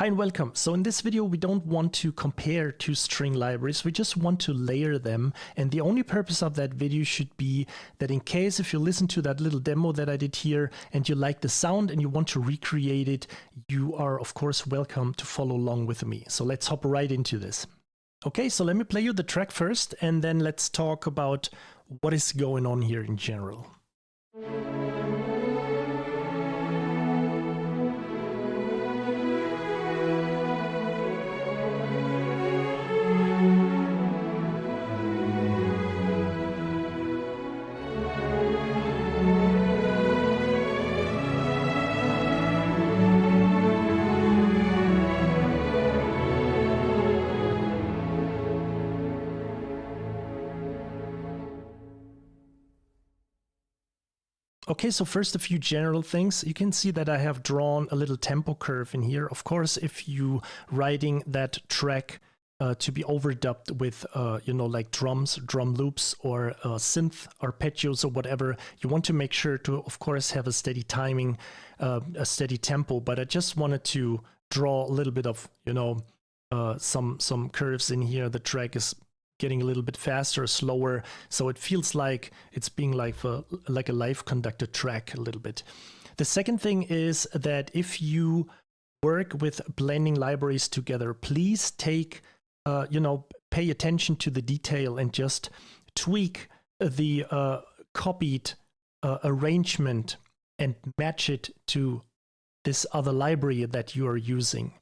Hi and welcome. So in this video, we don't want to compare two string libraries. We just want to layer them. And the only purpose of that video should be that in case if you listen to that little demo that I did here and you like the sound and you want to recreate it, you are of course welcome to follow along with me. So let's hop right into this. Okay, so let me play you the track first and then let's talk about what is going on here in general. Okay, so first a few general things. You can see that I have drawn a little tempo curve in here. Of course, if you writing that track to be overdubbed with, you know, like drums, drum loops, or synth arpeggios or whatever, you want to make sure to, of course, have a steady timing, a steady tempo. But I just wanted to draw a little bit of, you know, some curves in here. The track is getting a little bit faster or slower, so it feels like it's being like a live conducted track a little bit. The second thing is that if you work with blending libraries together, please take, you know, pay attention to the detail and just tweak the copied arrangement and match it to this other library that you are using.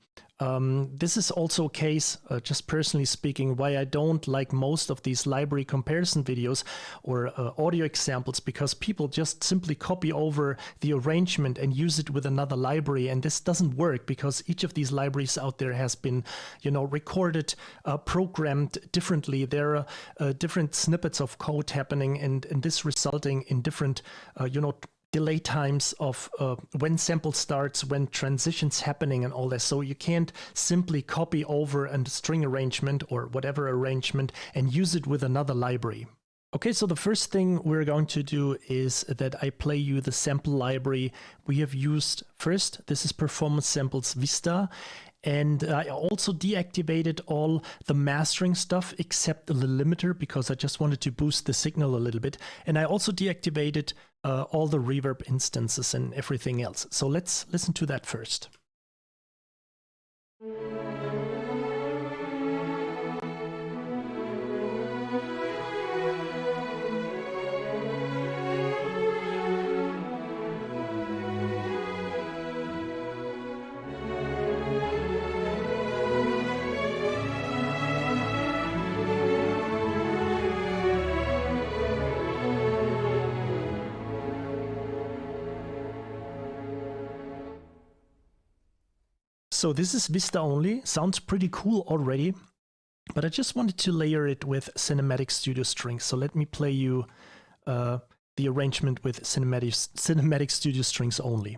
This is also a case, just personally speaking, why I don't like most of these library comparison videos or audio examples, because people just simply copy over the arrangement and use it with another library. And this doesn't work because each of these libraries out there has been, you know, recorded, programmed differently. There are different snippets of code happening and this resulting in different, you know, delay times of when sample starts, when transitions happening and all that. So you can't simply copy over a string arrangement or whatever arrangement and use it with another library. Okay, so the first thing we're going to do is that I play you the sample library we have used first. This is Performance Samples Vista. And I also deactivated all the mastering stuff except the limiter because I just wanted to boost the signal a little bit. And I also deactivated all the reverb instances and everything else. So let's listen to that first. So this is Vista only, sounds pretty cool already, but I just wanted to layer it with Cinematic Studio Strings. So let me play you the arrangement with Cinematic Studio Strings only.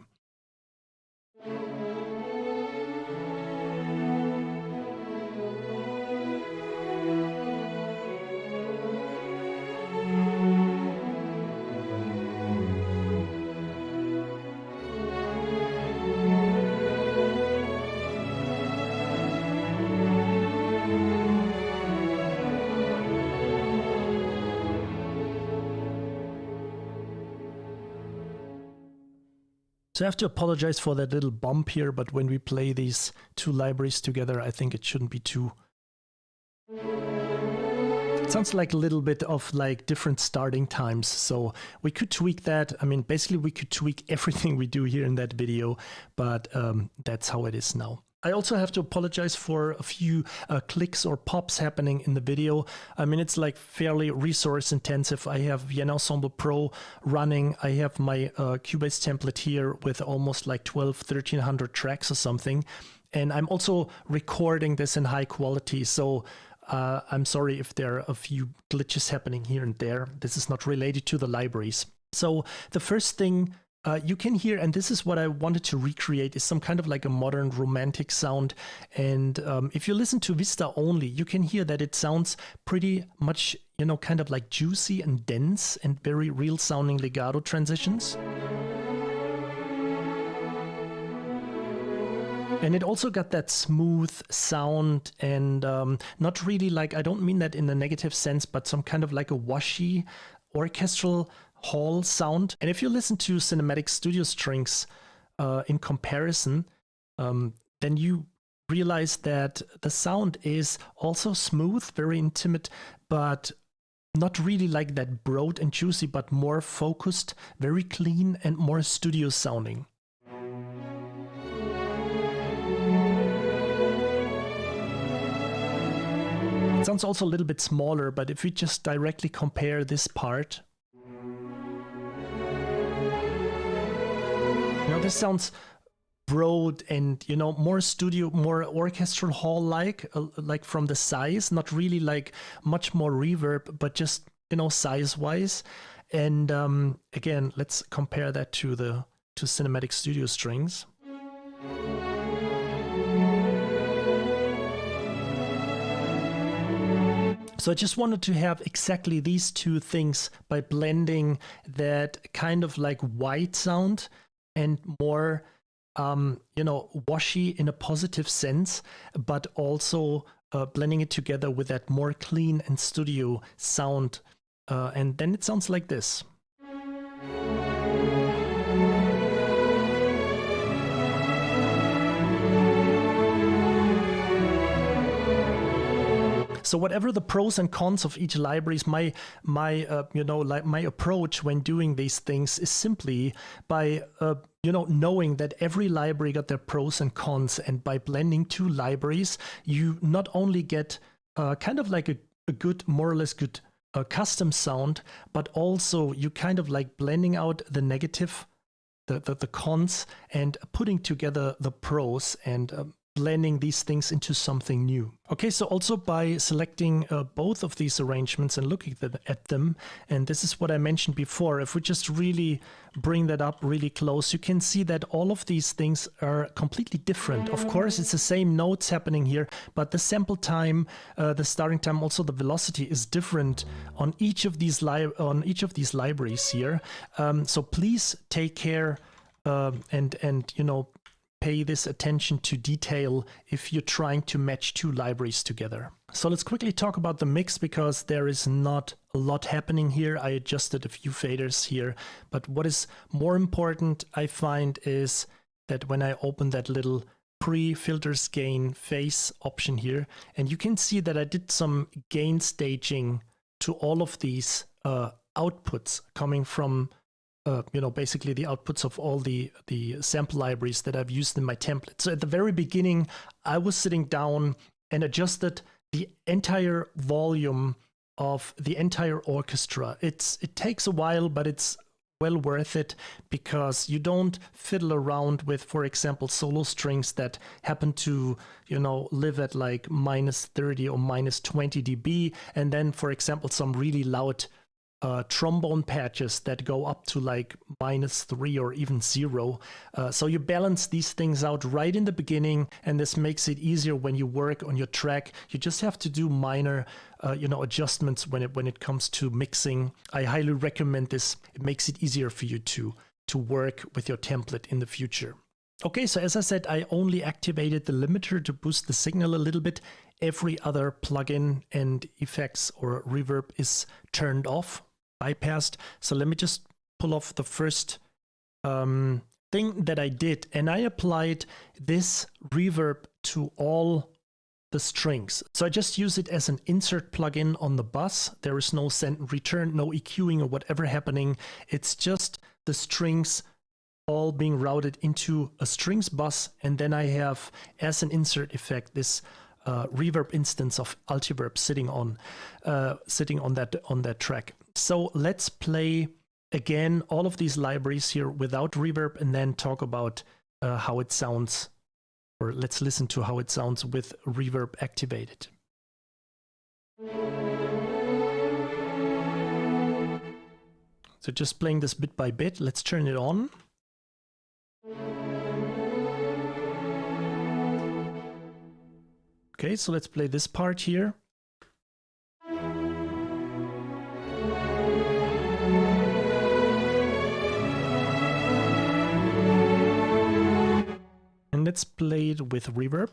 So I have to apologize for that little bump here, but when we play these two libraries together, I think it shouldn't be too... It sounds like a little bit of like different starting times, so we could tweak that. I mean, basically we could tweak everything we do here in that video, but that's how it is now. I also have to apologize for a few clicks or pops happening in the video. I mean, it's like fairly resource intensive. I have Vienna Ensemble Pro running. I have my Cubase template here with almost like 1300 tracks or something. And I'm also recording this in high quality. So I'm sorry if there are a few glitches happening here and there. This is not related to the libraries. So the first thing you can hear, and this is what I wanted to recreate, is some kind of like a modern romantic sound. And if you listen to Vista only, you can hear that it sounds pretty much, you know, kind of like juicy and dense and very real sounding legato transitions. And it also got that smooth sound and not really like, I don't mean that in a negative sense, but some kind of like a washy orchestral hall sound. And if you listen to cinematic studio strings in comparison, then you realize that the sound is also smooth, very intimate, but not really like that broad and juicy, but more focused, very clean and more studio sounding. It sounds also a little bit smaller, but if we just directly compare this part, this sounds broad and, more studio, more orchestral hall-like, like from the size, not really like much more reverb, but just, size-wise. And again, let's compare that to cinematic studio strings. So I just wanted to have exactly these two things by blending that kind of like white sound and more, washy in a positive sense, but also blending it together with that more clean and studio sound. And then it sounds like this. So whatever the pros and cons of each library is, my approach when doing these things is simply by knowing that every library got their pros and cons, and by blending two libraries, you not only get kind of like a good, more or less good custom sound, but also you kind of like blending out the negative, the cons, and putting together the pros and blending these things into something new. Okay, so also by selecting both of these arrangements and looking at them, and this is what I mentioned before, if we just really bring that up really close, you can see that all of these things are completely different. Of course, it's the same notes happening here, but the sample time, the starting time, also the velocity is different on each of these libraries here. So please take care and pay this attention to detail if you're trying to match two libraries together. So let's quickly talk about the mix, because there is not a lot happening here. I adjusted a few faders here, but what is more important, I find, is that when I open that little pre-filters gain phase option here, and you can see that I did some gain staging to all of these outputs coming from basically the outputs of all the sample libraries that I've used in my template. So at the very beginning, I was sitting down and adjusted the entire volume of the entire orchestra. It takes a while, but it's well worth it, because you don't fiddle around with, for example, solo strings that happen to, live at like -30 or -20 dB, and then, for example, some really loud trombone patches that go up to like -3 or even 0. So you balance these things out right in the beginning, and this makes it easier when you work on your track. You just have to do minor, adjustments when it comes to mixing. I highly recommend this. It makes it easier for you to work with your template in the future. Okay, so as I said, I only activated the limiter to boost the signal a little bit. Every other plugin and effects or reverb is turned off, bypassed. So let me just pull off the first thing that I did, and I applied this reverb to all the strings. So I just use it as an insert plugin on the bus. There is no send and return, no EQing or whatever happening. It's just the strings all being routed into a strings bus, and then I have as an insert effect this reverb instance of Altiverb sitting on that track. So let's play again all of these libraries here without reverb, and then talk about how it sounds, or let's listen to how it sounds with reverb activated. So just playing this bit by bit, let's turn it on. Okay, so let's play this part here. And let's play it with reverb.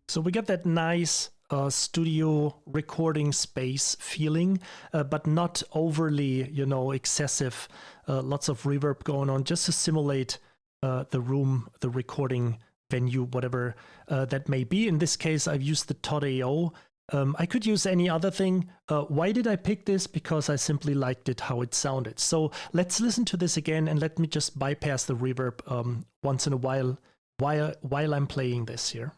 So we get that nice studio recording space feeling, but not overly, you know, excessive. Lots of reverb going on just to simulate the room, the recording venue, whatever that may be. In this case, I've used the Todd.io. I could use any other thing. Why did I pick this? Because I simply liked it, how it sounded. So let's listen to this again, and let me just bypass the reverb once in a while I'm playing this here.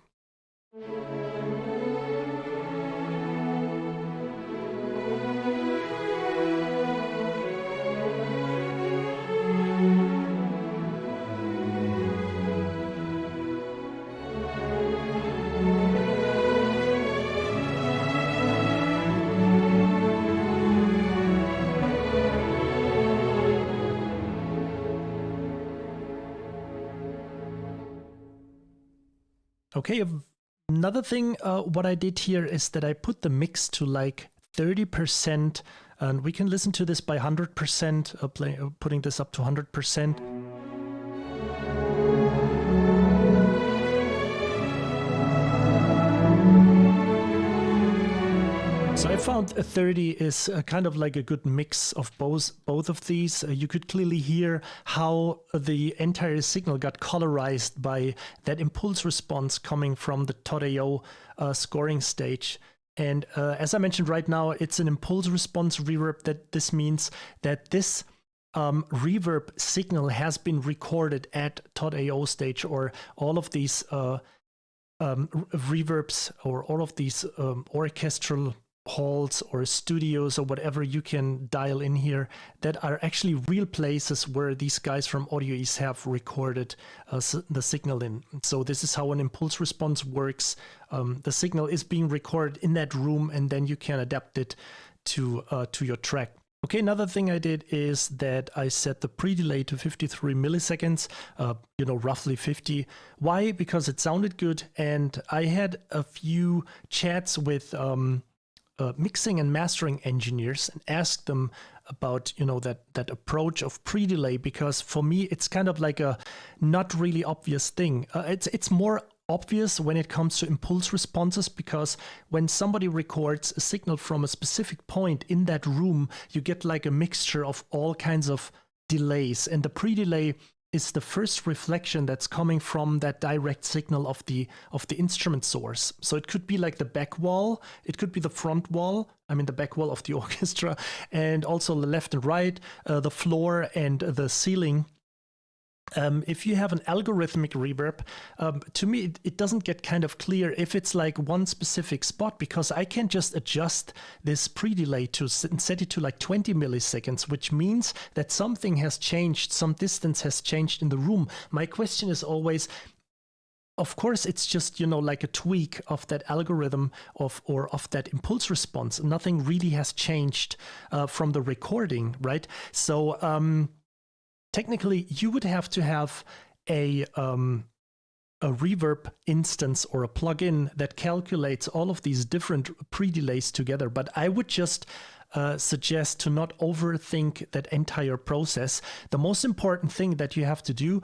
Okay, another thing, what I did here is that I put the mix to like 30%, and we can listen to this by 100%, putting this up to 100%. So I found a 30 is kind of like a good mix of both of these. You could clearly hear how the entire signal got colorized by that impulse response coming from the Todd.io scoring stage. And as I mentioned right now, it's an impulse response reverb. That this means that this reverb signal has been recorded at Todd.io stage, or all of these reverbs, or all of these orchestral halls or studios or whatever you can dial in here, that are actually real places where these guys from Audio East have recorded the signal in. So this is how an impulse response works. The signal is being recorded in that room, and then you can adapt it to your track. Okay, another thing I did is that I set the pre-delay to 53 milliseconds, you know, roughly 50. Why? Because it sounded good, and I had a few chats with mixing and mastering engineers and asked them about, you know, that approach of pre-delay, because for me it's kind of like a not really obvious thing. It's more obvious when it comes to impulse responses, because when somebody records a signal from a specific point in that room, you get like a mixture of all kinds of delays, and the pre-delay is the first reflection that's coming from that direct signal of the instrument source. So it could be like the back wall, it could be the front wall, I mean the back wall of the orchestra, and also the left and right, the floor and the ceiling. If you have an algorithmic reverb, to me it doesn't get kind of clear if it's like one specific spot, because I can just adjust this pre-delay to set it to like 20 milliseconds, which means that something has changed, some distance has changed in the room. My question is always, of course, it's just, you know, like a tweak of that algorithm of that impulse response. Nothing really has changed from the recording, right? So technically, you would have to have a reverb instance or a plugin that calculates all of these different pre-delays together. But I would just suggest to not overthink that entire process. The most important thing that you have to do,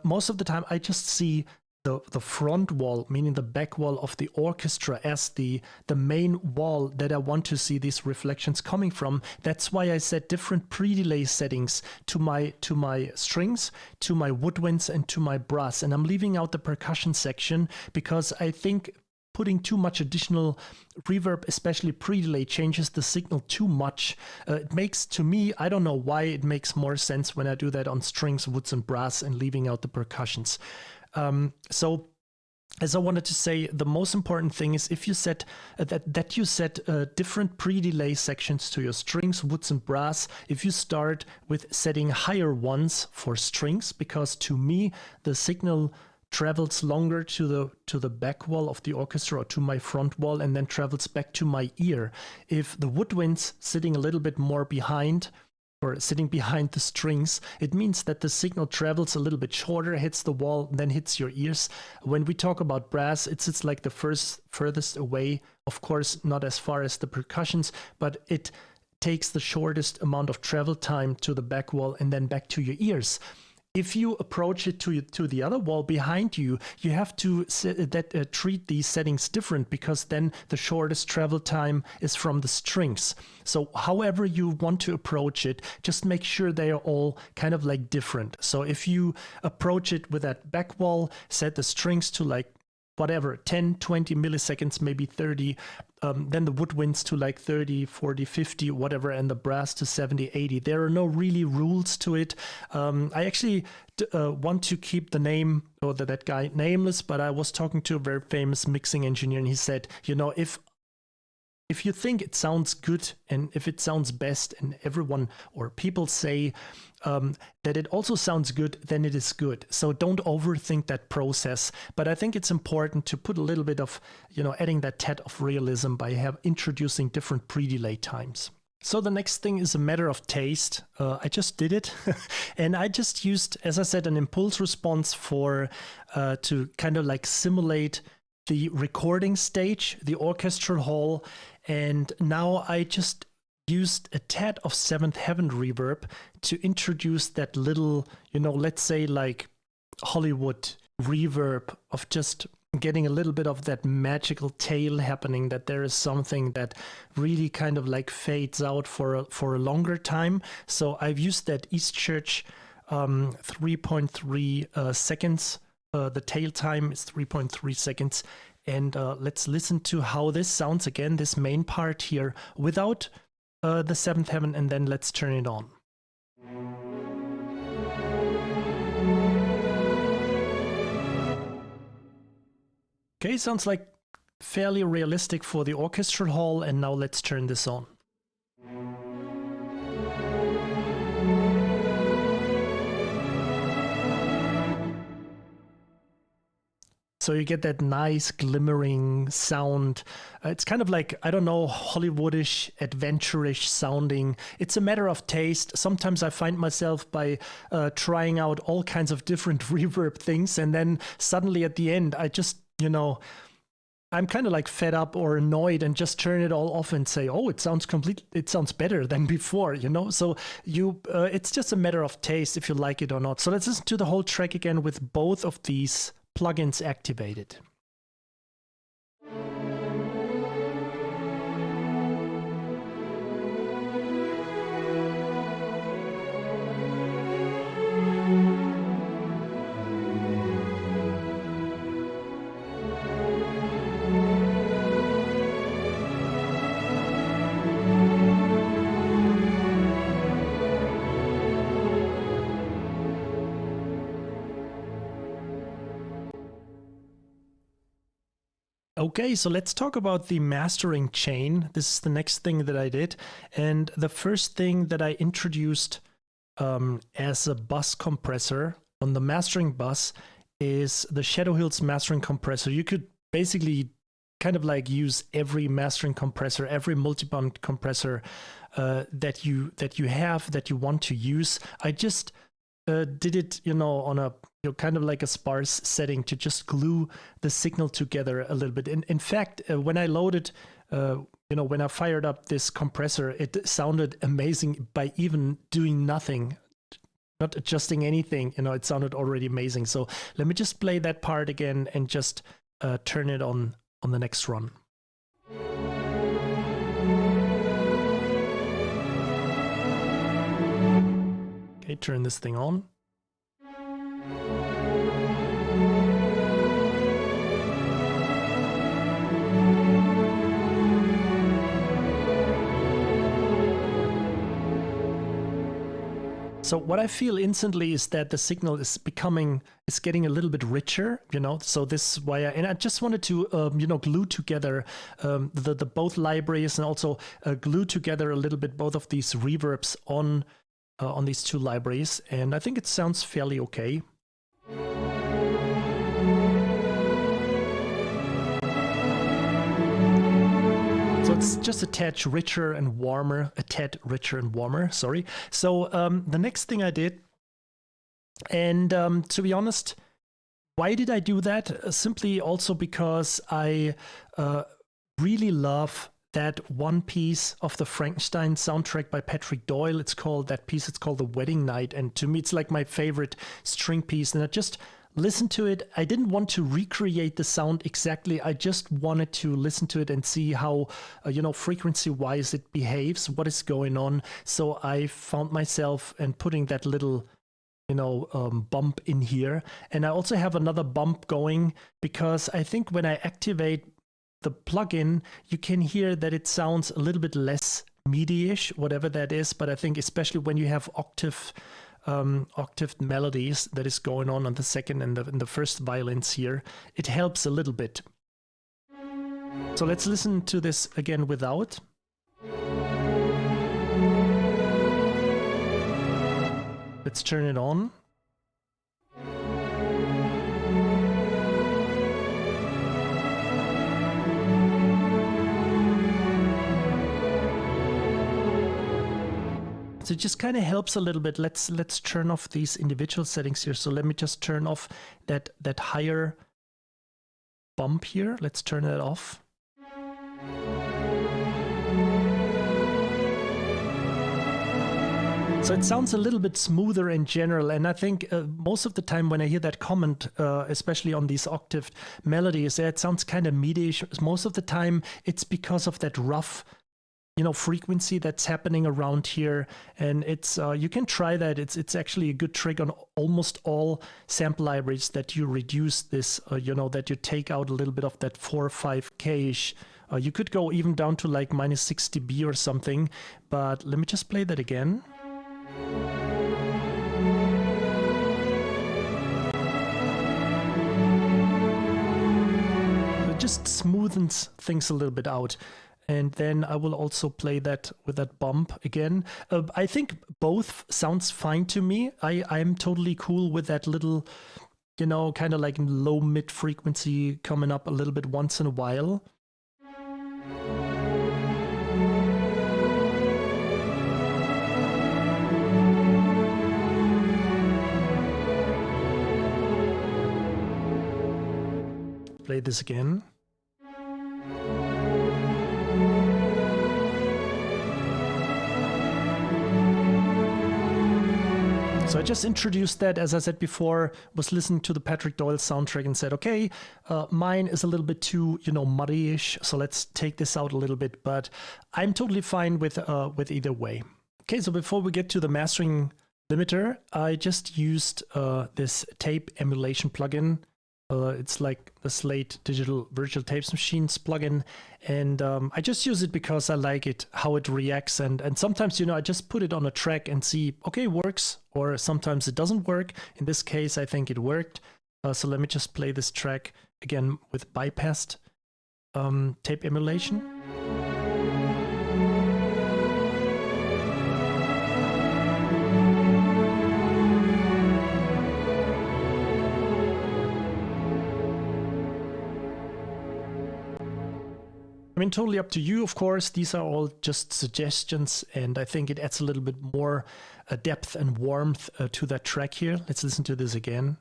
most of the time, I just see the front wall, meaning the back wall of the orchestra, as the main wall that I want to see these reflections coming from. That's why I set different pre-delay settings to my strings, to my woodwinds, and to my brass. And I'm leaving out the percussion section because I think putting too much additional reverb, especially pre-delay, changes the signal too much. It makes, to me, I don't know why, it makes more sense when I do that on strings, woods, and brass, and leaving out the percussions. So, as I wanted to say, the most important thing is if you set that you set different pre-delay sections to your strings, woods, and brass. If you start with setting higher ones for strings, because to me the signal travels longer to the back wall of the orchestra or to my front wall, and then travels back to my ear. If the woodwinds sitting a little bit more behind, or sitting behind the strings, it means that the signal travels a little bit shorter, hits the wall, then hits your ears. When we talk about brass, it's like the furthest away, of course, not as far as the percussions, but it takes the shortest amount of travel time to the back wall and then back to your ears. If you approach it to the other wall behind you, you have to treat these settings different, because then the shortest travel time is from the strings. So however you want to approach it, just make sure they are all kind of like different. So if you approach it with that back wall, set the strings to like whatever, 10, 20 milliseconds, maybe 30, then the woodwinds to like 30, 40, 50, whatever, and the brass to 70, 80. There are no really rules to it. I actually want to keep the name, or that guy, nameless, but I was talking to a very famous mixing engineer, and he said, you know, if you think it sounds good and if it sounds best, and everyone or people say that it also sounds good, then it is good. So don't overthink that process. But I think it's important to put a little bit of, you know, adding that tad of realism by introducing different pre-delay times. So the next thing is a matter of taste. I just did it and I just used, as I said, an impulse response to kind of like simulate the recording stage, the orchestral hall. And now I just used a tad of Seventh Heaven reverb to introduce that little, you know, let's say like Hollywood reverb of just getting a little bit of that magical tail happening, that there is something that really kind of like fades out for a longer time. So I've used that East Church 3.3 seconds. The tail time is 3.3 seconds. And let's listen to how this sounds again, this main part here, without the Seventh Heaven, and then let's turn it on. Okay, sounds like fairly realistic for the orchestral hall, and now let's turn this on. So you get that nice glimmering sound. It's kind of like, I don't know, Hollywoodish, adventure-ish sounding. It's a matter of taste. Sometimes I find myself by trying out all kinds of different reverb things, and then suddenly at the end, I just, you know, I'm kind of like fed up or annoyed and just turn it all off and say, oh, it sounds better than before, you know? So it's just a matter of taste if you like it or not. So let's listen to the whole track again with both of these plugins activated. Okay, so let's talk about the mastering chain. This is the next thing that I did. And the first thing that I introduced as a bus compressor on the mastering bus is the Shadow Hills mastering compressor. You could basically kind of like use every mastering compressor, every multi-band compressor that you want to use. I just did it, you know, on a kind of like a sparse setting to just glue the signal together a little bit. In fact, when I loaded, when I fired up this compressor, it sounded amazing by even doing nothing, not adjusting anything. You know, it sounded already amazing. So let me just play that part again and just turn it on the next run. Okay, turn this thing on. So what I feel instantly is that the signal is getting a little bit richer, you know. So this is why I just wanted to, glue together the both libraries, and also glue together a little bit both of these reverbs on these two libraries, and I think it sounds fairly okay. So it's just a tad richer and warmer, sorry. So the next thing I did, and to be honest, why did I do that? Simply also because I really love that one piece of the Frankenstein soundtrack by Patrick Doyle. It's called The Wedding Night. And to me, it's like my favorite string piece. And I just listened to it. I didn't want to recreate the sound exactly. I just wanted to listen to it and see how, frequency-wise it behaves, what is going on. So I found myself and putting that little bump in here. And I also have another bump going because I think when I activate the plugin, you can hear that it sounds a little bit less MIDI-ish, whatever that is. But I think especially when you have octaved melodies that is going on the second and the first violins here, it helps a little bit. So let's listen to this again without. Let's turn it on. So it just kind of helps a little bit. Let's turn off these individual settings here. So let me just turn off that higher bump here. Let's turn that off. So it sounds a little bit smoother in general, and I think most of the time when I hear that comment, especially on these octaved melodies, it sounds kind of MIDI-ish. Most of the time it's because of that rough frequency that's happening around here, and it's you can try that. It's actually a good trick on almost all sample libraries that you reduce this, that you take out a little bit of that 4 or 5K-ish. You could go even down to like -6 dB or something, but let me just play that again. It just smoothens things a little bit out. And then I will also play that with that bump again. I think both sounds fine to me. I'm totally cool with that little, kind of like low mid frequency coming up a little bit once in a while. Play this again. So I just introduced that, as I said before, was listening to the Patrick Doyle soundtrack and said, okay, mine is a little bit too, muddy-ish, so let's take this out a little bit, but I'm totally fine with either way. Okay, so before we get to the mastering limiter, I just used this tape emulation plugin. It's like the Slate Digital Virtual Tapes Machines plugin, and I just use it because I like it, how it reacts, and sometimes, I just put it on a track and see, okay, works, or sometimes it doesn't work. In this case, I think it worked. So let me just play this track again with bypassed tape emulation. I mean, totally up to you, of course. These are all just suggestions, and I think it adds a little bit more depth and warmth to that track here. Let's listen to this again.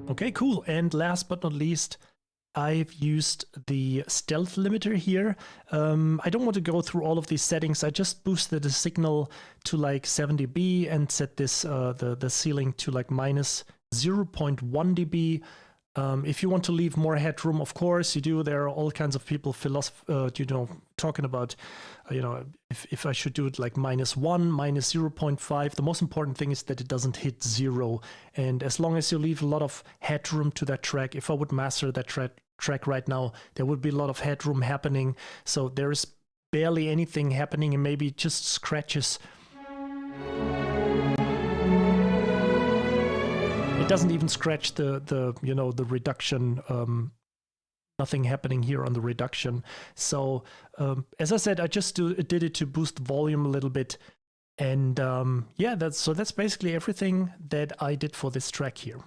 Okay, cool. And last but not least, I've used the stealth limiter here. I don't want to go through all of these settings. I just boosted the signal to like 7 dB and set this the ceiling to like -0.1 dB. If you want to leave more headroom, of course you do. There are all kinds of people talking about, if I should do it like -1, -0.5. The most important thing is that it doesn't hit 0. And as long as you leave a lot of headroom to that track, if I would master that track right now, there would be a lot of headroom happening. So there is barely anything happening, and maybe just scratches. It doesn't even scratch the reduction nothing happening here on the reduction. So as I said, I just did it to boost volume a little bit. And yeah, that's basically everything that I did for this track here.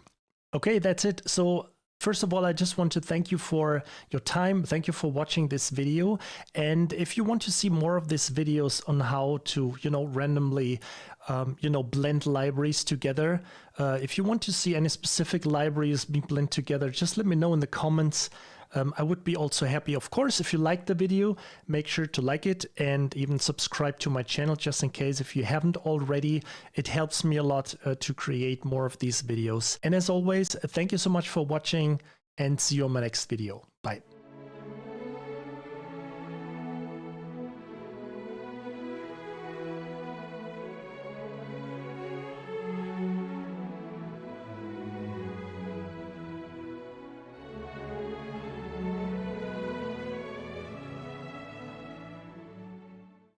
Okay, that's it. So first of all, I just want to thank you for your time. Thank you for watching this video. And if you want to see more of these videos on how to, randomly, blend libraries together, if you want to see any specific libraries being blended together, just let me know in the comments. I would be also happy, of course, if you liked the video, make sure to like it and even subscribe to my channel just in case if you haven't already. It helps me a lot to create more of these videos. And as always, thank you so much for watching and see you on my next video. Bye.